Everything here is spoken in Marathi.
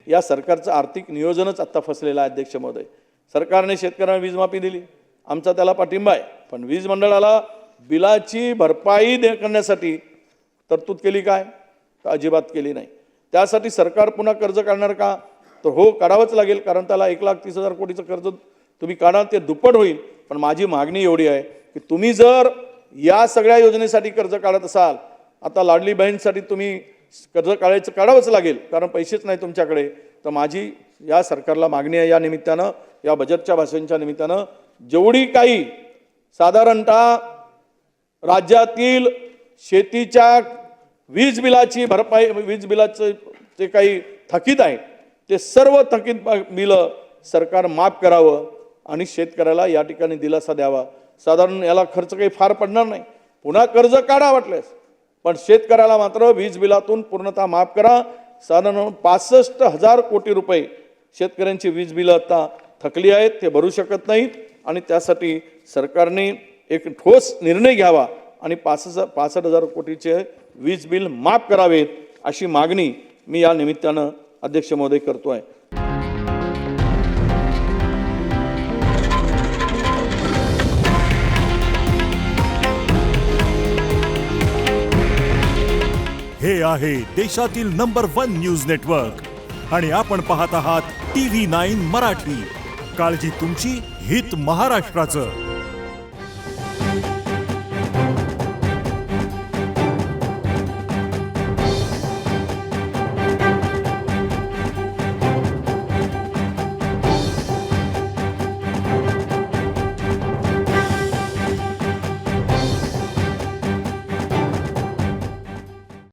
या सरकारचं आर्थिक नियोजनच आत्ता फसलेलं आहे अध्यक्ष महोदय। सरकारने शेतकऱ्यांना वीज माफी दिली, आमचा त्याला पाठिंबा आहे, पण वीज मंडळाला बिलाची भरपाई करण्यासाठी तरतूद केली काय? तर अजिबात केली नाही। त्यासाठी सरकार पुन्हा कर्ज काढणार का? तर हो, काढावंच लागेल, कारण त्याला 1,30,000 कोटीचं कर्ज तुम्ही काढाल ते दुप्पट होईल। पण माझी मागणी एवढी आहे की तुम्ही जर या सगळ्या योजनेसाठी कर्ज काढत असाल, आता लाडली बहीणसाठी तुम्ही कर्ज काढावंच लागेल, कारण पैसेच नाही तुमच्याकडे। तर माझी या सरकारला मागणी आहे, या निमित्तानं, या बजेटच्या भाषणाच्या निमित्तानं, जेवढी काही साधारणतः राज्यातील शेतीच्या वीज बिलाची भरपाई, वीज बिलाचं जे काही थकीत आहे ते सर्व थकीत बिलं सरकार माफ करावं आणि शेतकऱ्याला या ठिकाणी दिलासा द्यावा। साधारण याला खर्च काही फार पडणार नाही, पुन्हा कर्ज काढा वाटल्यास, पण शेतकऱ्याला मात्र वीज बिलातून पूर्णतः माफ करा। साधारण 65,000 कोटी रुपये शेतकऱ्यांची वीज बिलं आता थकली आहेत, ते भरू शकत नाहीत आणि त्यासाठी सरकारने एक ठोस निर्णय घ्यावा आणि 65,000 कोटीचे वीज बिल माफ करावेत, अशी मागणी मी या निमित्तानं अध्यक्ष महोदय करतोय। हे आहे देशातील नंबर 1 न्यूज नेटवर्क आणि आपण पाहत आहात TV9 मराठी। काळजी तुमची, हित महाराष्ट्राचं।